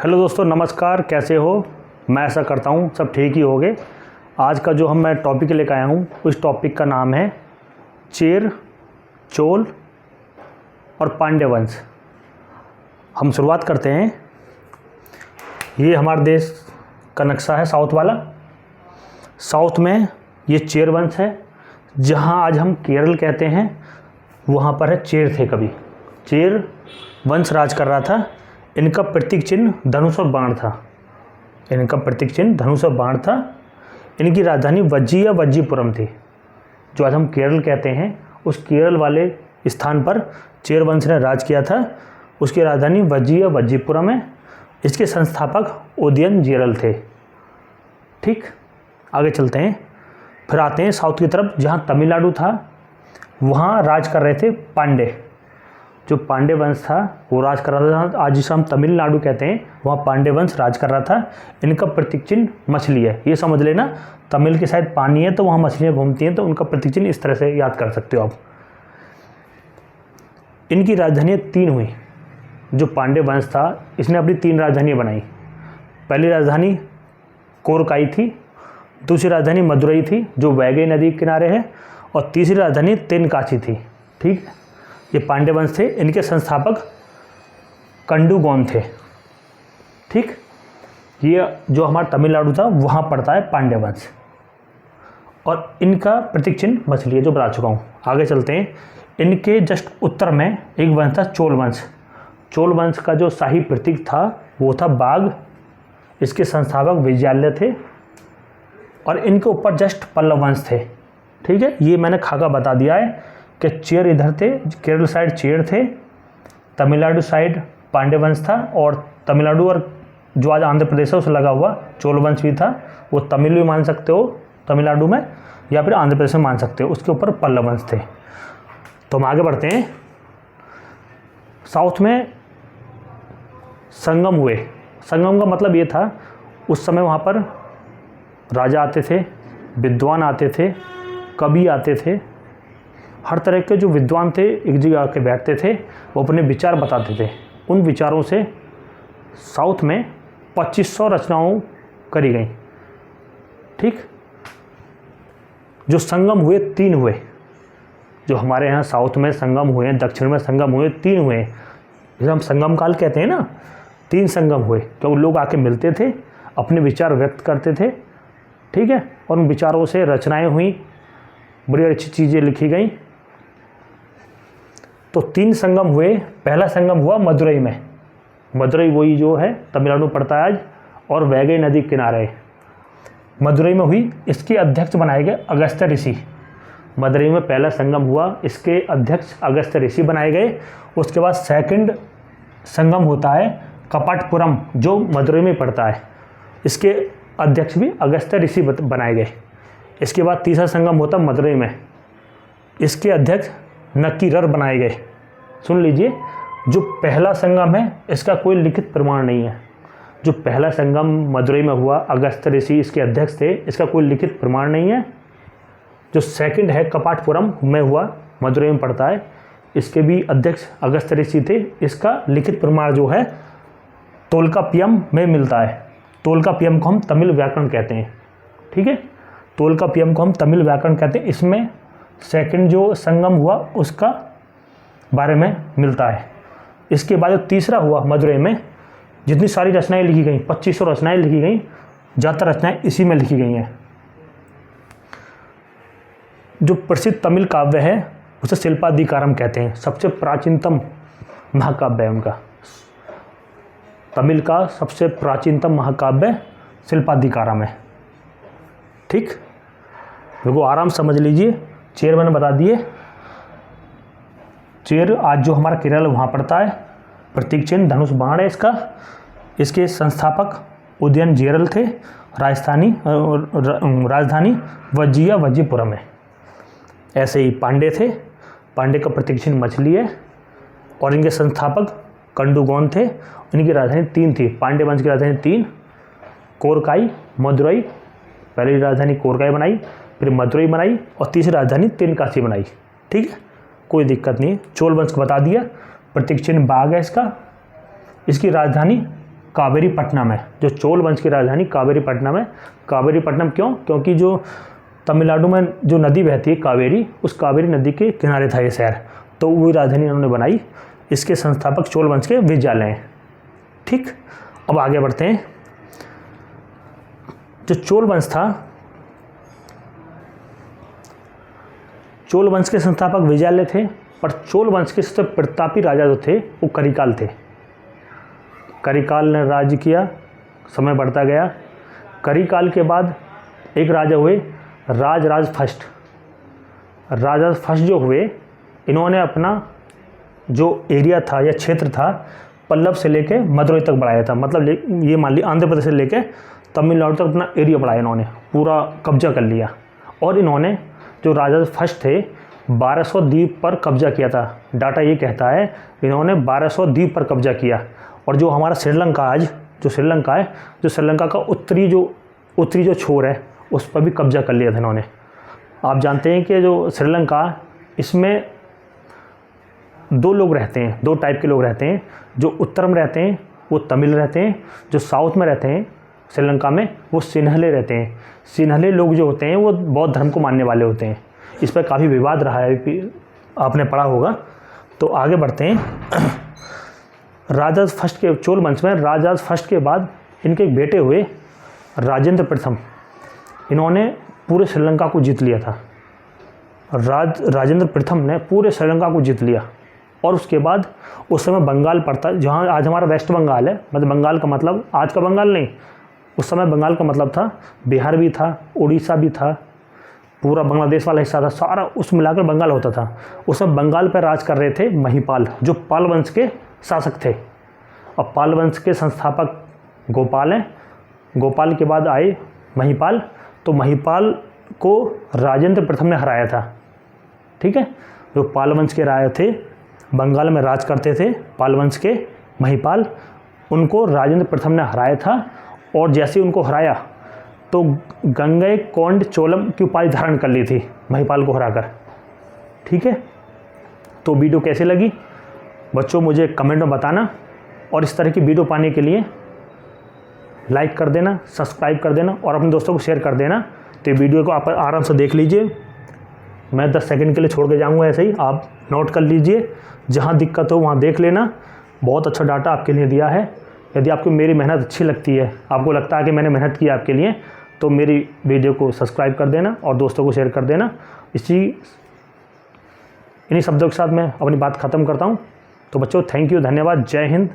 Hello दोस्तों, नमस्कार। कैसे हो? मैं ऐसा करता हूँ सब ठीक ही होगे। आज का जो मैं टॉपिक लेकर आया हूँ उस टॉपिक का नाम है चेर, चोल और पांड्य वंश। हम शुरुआत करते हैं। ये हमारे देश का नक्शा है साउथ वाला। साउथ में ये चेर वंश है। जहाँ आज हम केरल कहते हैं वहाँ पर है चेर थे। कभी चेर वंश राज कर रहा था। इनका प्रतीक चिन्ह धनुष और बाण था। इनकी राजधानी वज्जी या वज्जीपुरम थी। जो आज हम केरल कहते हैं उस केरल वाले स्थान पर चेर वंश ने राज किया था। उसकी राजधानी वज्जी या वज्जीपुरम है। इसके संस्थापक उदयन जीरल थे। ठीक, आगे चलते हैं। फिर आते हैं साउथ की तरफ, जहाँ तमिलनाडु था। वहाँ राज कर रहे थे पांडे। जो पांडे वंश था वो राज कर रहा था। आज जिसे हम तमिलनाडु कहते हैं वहाँ पांडे वंश राज कर रहा था। इनका प्रतीक चिन्ह मछली है। ये समझ लेना, तमिल के शायद पानी है तो वहाँ मछलियाँ घूमती हैं, तो उनका प्रतीक चिन्ह इस तरह से याद कर सकते हो आप। इनकी राजधानियाँ 3 हुई। जो पांडे वंश था इसने अपनी 3 राजधानियाँ बनाई। पहली राजधानी कोरकाई थी, दूसरी राजधानी मदुरई थी जो वैगई नदी के किनारे है, और तीसरी राजधानी तेनकाची थी। ठीक है, ये पांड्य वंश थे। इनके संस्थापक कंडुगोन थे। ठीक, ये जो हमारा तमिलनाडु था वहाँ पड़ता है पांड्य वंश, और इनका प्रतीक चिन्ह मछली है जो बता चुका हूँ। आगे चलते हैं। इनके जस्ट उत्तर में एक वंश था चोल वंश। चोल वंश का जो शाही प्रतीक था वो था बाघ। इसके संस्थापक विजयालय थे, और इनके ऊपर जस्ट पल्लव वंश थे। ठीक है, ये मैंने खाका बता दिया है कि चेर इधर थे, केरल साइड चेर थे, तमिलनाडु साइड पांड्य वंश था, और तमिलनाडु और जो आज आंध्र प्रदेश है उसे लगा हुआ चोल वंश भी था। वो तमिल भी मान सकते हो तमिलनाडु में, या फिर आंध्र प्रदेश में मान सकते हो। उसके ऊपर पल्लव वंश थे। तो हम आगे बढ़ते हैं। साउथ में संगम हुए। संगम का मतलब ये था उस समय वहाँ पर राजा आते थे, विद्वान आते थे, कवि आते थे। हर तरह के जो विद्वान थे एक जगह आके बैठते थे, वो अपने विचार बताते थे। उन विचारों से साउथ में 2500 रचनाओं करी गई। ठीक, जो संगम हुए 3 हुए। जो हमारे यहाँ साउथ में संगम हुए हैं, दक्षिण में संगम हुए 3 हुए हैं। जैसे हम संगम काल कहते हैं ना, 3 संगम हुए। तो लोग आके मिलते थे, अपने विचार व्यक्त करते थे। ठीक है, और उन विचारों से रचनाएं हुई, बड़ी अच्छी चीज़ें लिखी गई। तो 3 संगम हुए। पहला संगम हुआ मदुरई में। मदुरई वही जो है तमिलनाडु पड़ता है आज, और वैगई नदी किनारे मदुरई में हुई। इसके अध्यक्ष बनाए गए अगस्त्य ऋषि। मदुरई में पहला संगम हुआ, इसके अध्यक्ष अगस्त्य ऋषि बनाए गए। उसके बाद सेकंड संगम होता है कपाटपुरम जो मदुरई में पड़ता है। इसके अध्यक्ष भी अगस्त्य ऋषि बनाए गए। इसके बाद तीसरा संगम होता मदुरई में। इसके अध्यक्ष नक्कीरर बनाए गए। सुन लीजिए, जो पहला संगम है इसका कोई लिखित प्रमाण नहीं है। जो पहला संगम मदुरई में हुआ, अगस्त्य ऋषि इसके अध्यक्ष थे, इसका कोई लिखित प्रमाण नहीं है। जो सेकंड है कपाटपुरम में हुआ, मदुरई में पड़ता है, इसके भी अध्यक्ष अगस्त्य ऋषि थे। इसका लिखित प्रमाण जो है तोल्काप्पियम में मिलता है। तोल्काप्पियम को हम तमिल व्याकरण कहते हैं। ठीक है, तोल्काप्पियम को हम तमिल व्याकरण कहते हैं। इसमें सेकंड जो संगम हुआ उसका बारे में मिलता है। इसके बाद जो तीसरा हुआ मदुरई में, जितनी सारी रचनाएं लिखी गई, 2500 रचनाएं लिखी गई, ज़्यादातर रचनाएं इसी में लिखी गई हैं। जो प्रसिद्ध तमिल काव्य है उसे शिल्पाधिकारम कहते हैं। सबसे प्राचीनतम महाकाव्य है उनका। तमिल का सबसे प्राचीनतम महाकाव्य शिल्पाधिकारम है। ठीक, देखो आराम समझ लीजिए। चेर मैंने बता दिए। चेर आज जो हमारा केरल वहाँ पड़ता है। प्रतीक चिन्ह धनुष बाण है इसका। इसके संस्थापक उदयन जीरल थे। राजधानी वज्जी या वज्जीपुरम है। ऐसे ही पांडे थे। पांडे का प्रतीक चिन्ह मछली है, और इनके संस्थापक कंडुगोन थे। इनकी राजधानी 3 थी। पांडे वंश की राजधानी 3, कोरकाई, मदुरई। पहली राजधानी कोरकाई बनाई, फिर मदुरई बनाई, और तीसरी राजधानी तेनकासी बनाई। ठीक है, कोई दिक्कत नहीं है। चोल वंश को बता दिया। प्रतीक चिन्ह बाघ है इसका। इसकी राजधानी कावेरीपट्टनम है। जो चोल वंश की राजधानी कावेरीपट्टनम है। कावेरीपट्टनम क्यों? क्योंकि जो तमिलनाडु में जो नदी बहती है कावेरी, उस कावेरी नदी के किनारे था ये शहर, तो वही राजधानी उन्होंने बनाई। इसके संस्थापक चोल वंश के विजयालय हैं। ठीक, अब आगे बढ़ते हैं। जो चोल वंश था, चोल वंश के संस्थापक विजयालय थे, पर चोल वंश के सबसे प्रतापी राजा जो थे वो करिकाल थे। करिकाल ने राज्य किया, समय बढ़ता गया। करिकाल के बाद एक राजा हुए राजराज फर्स्ट। राजा फर्स्ट जो हुए, इन्होंने अपना जो एरिया था या क्षेत्र था पल्लव से लेके मदुरई तक बढ़ाया था। मतलब ये मान ली आंध्र प्रदेश से लेके तमिलनाडु तक अपना एरिया बढ़ाया, इन्होंने पूरा कब्जा कर लिया। और इन्होंने जो राजा फर्स्ट थे 1200 द्वीप पर कब्जा किया था। डाटा ये कहता है इन्होंने 1200 द्वीप पर कब्जा किया। और जो हमारा श्रीलंका आज जो श्रीलंका है, जो श्रीलंका का उत्तरी जो छोर है उस पर भी कब्जा कर लिया था इन्होंने। आप जानते हैं कि जो श्रीलंका, इसमें दो लोग रहते हैं, दो टाइप के लोग रहते हैं। जो उत्तर में रहते हैं वो तमिल रहते हैं, जो साउथ में रहते हैं श्रीलंका में वो सिन्हले रहते हैं। सिन्हले लोग जो होते हैं वो बौद्ध धर्म को मानने वाले होते हैं। इस पर काफ़ी विवाद रहा है, आपने पढ़ा होगा। तो आगे बढ़ते हैं। राजा फर्स्ट के चोल वंश में राजा फर्स्ट के बाद इनके एक बेटे हुए राजेंद्र प्रथम। इन्होंने पूरे श्रीलंका को जीत लिया था। राजेंद्र प्रथम ने पूरे श्रीलंका को जीत लिया। और उसके बाद उस समय बंगाल पड़ता, जहाँ आज हमारा वेस्ट बंगाल है, मतलब बंगाल का मतलब आज का बंगाल नहीं, उस समय बंगाल का मतलब था बिहार भी था, उड़ीसा भी था, पूरा बांग्लादेश वाला हिस्सा था, सारा उस मिलाकर बंगाल होता था। उस समय बंगाल पर राज कर रहे थे महिपाल, जो पाल वंश के शासक थे। और पाल वंश के संस्थापक गोपाल हैं। गोपाल के बाद आए महिपाल। तो महिपाल को राजेंद्र प्रथम ने हराया था। ठीक है, जो पाल वंश के राजा थे, बंगाल में राज करते थे पाल वंश के महिपाल, उनको राजेंद्र प्रथम ने हराया था। और जैसे उनको हराया तो गंगई कोंड चोलम की उपाधि धारण कर ली थी महिपाल को हराकर। ठीक है, तो वीडियो कैसे लगी बच्चों मुझे कमेंट में बताना। और इस तरह की वीडियो पाने के लिए लाइक कर देना, सब्सक्राइब कर देना और अपने दोस्तों को शेयर कर देना। तो ये वीडियो को आप आराम से देख लीजिए। मैं 10 सेकंड के लिए छोड़ के जाऊँगा, ऐसे ही आप नोट कर लीजिए। जहाँ दिक्कत हो वहाँ देख लेना। बहुत अच्छा डाटा आपके लिए दिया है। यदि आपको मेरी मेहनत अच्छी लगती है, आपको लगता है कि मैंने मेहनत की आपके लिए, तो मेरी वीडियो को सब्सक्राइब कर देना और दोस्तों को शेयर कर देना। इन्हीं शब्दों के साथ मैं अपनी बात ख़त्म करता हूँ। तो बच्चों थैंक यू, धन्यवाद, जय हिंद।